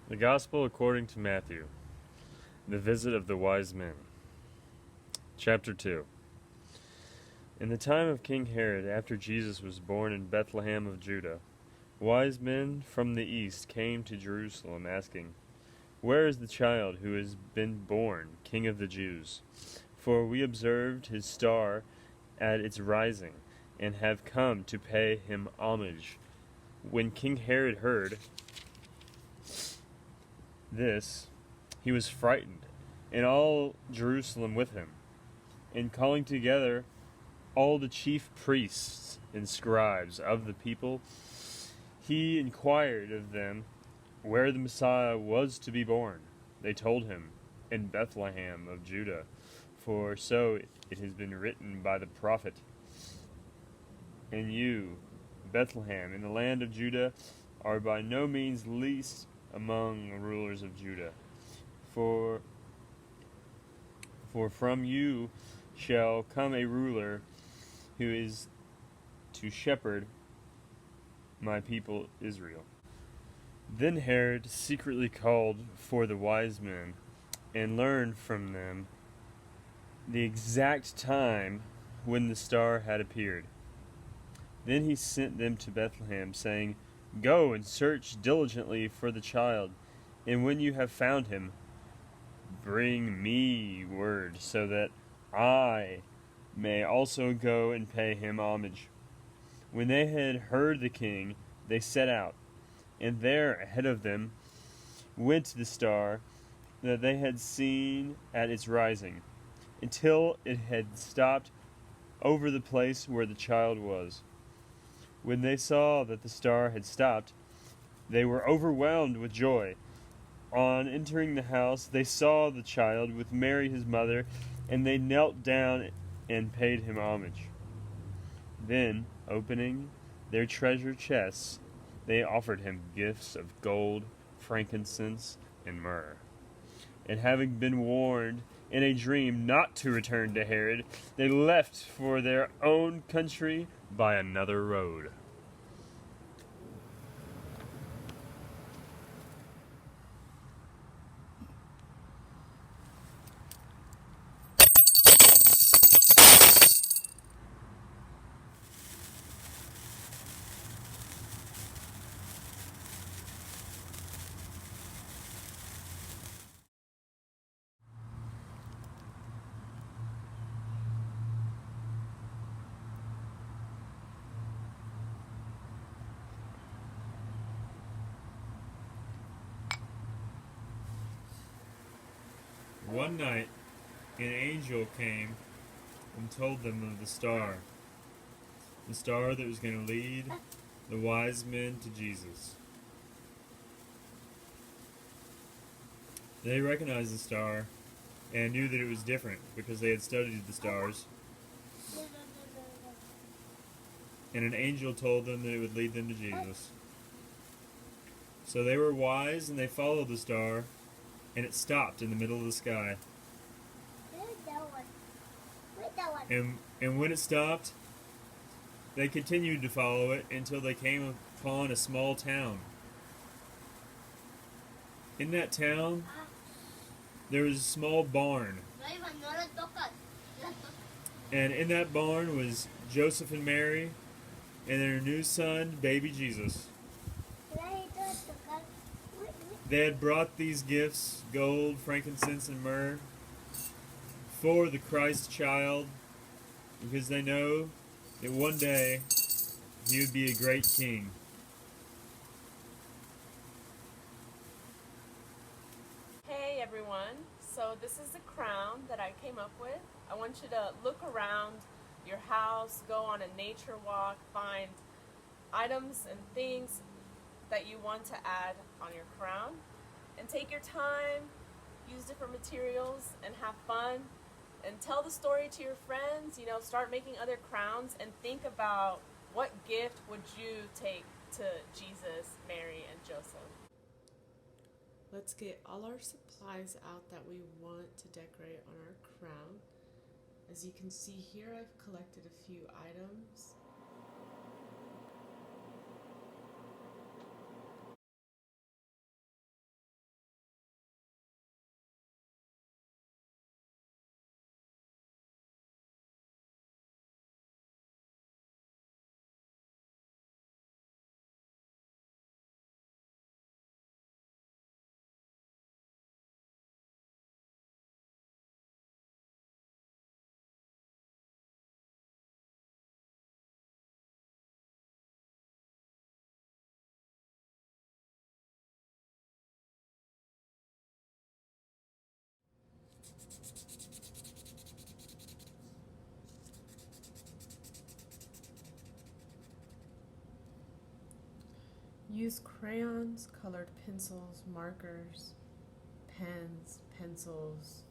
The Gospel according to Matthew. The visit of the wise men. Chapter 2. In the time of King Herod, after Jesus was born in Bethlehem of Judah, wise men from the east came to Jerusalem, asking, "Where is the child who has been born, King of the Jews? For we observed his star at its rising, and have come to pay him homage." When King Herod heard this, he was frightened, and all Jerusalem with him. And calling together all the chief priests and scribes of the people, he inquired of them where the Messiah was to be born. They told him, "In Bethlehem of Judah, for so it has been written by the prophet. And you, Bethlehem, in the land of Judah, are by no means least among the rulers of Judah. For from you shall come a ruler who is to shepherd my people Israel." Then Herod secretly called for the wise men and learned from them the exact time when the star had appeared. Then he sent them to Bethlehem, saying, "Go and search diligently for the child, and when you have found him, bring me word, so that I may also go and pay him homage." When they had heard the king, they set out, and there ahead of them went the star that they had seen at its rising, until it had stopped over the place where the child was. When they saw that the star had stopped, they were overwhelmed with joy. On entering the house, they saw the child with Mary his mother, and they knelt down and paid him homage. Then, opening their treasure chests, they offered him gifts of gold, frankincense, and myrrh. And having been warned in a dream not to return to Herod, they left for their own country by another road. One night, an angel came and told them of the star that was going to lead the wise men to Jesus. They recognized the star and knew that it was different because they had studied the stars. And an angel told them that it would lead them to Jesus. So they were wise and they followed the star, and it stopped in the middle of the sky. And when it stopped, they continued to follow it until they came upon a small town. In that town, there was a small barn. And in that barn was Joseph and Mary and their new son, baby Jesus. They had brought these gifts, gold, frankincense, and myrrh, for the Christ child, because they know that one day he would be a great king. Hey everyone, so this is the crown that I came up with. I want you to look around your house, go on a nature walk, find items and things that you want to add on your crown, and take your time, use different materials, and have fun, and tell the story to your friends. Start making other crowns, and think about what gift would you take to Jesus, Mary, and Joseph. Let's get all our supplies out that we want to decorate on our crown. As you can see here, I've collected a few items. Use crayons, colored pencils, markers, pens, pencils,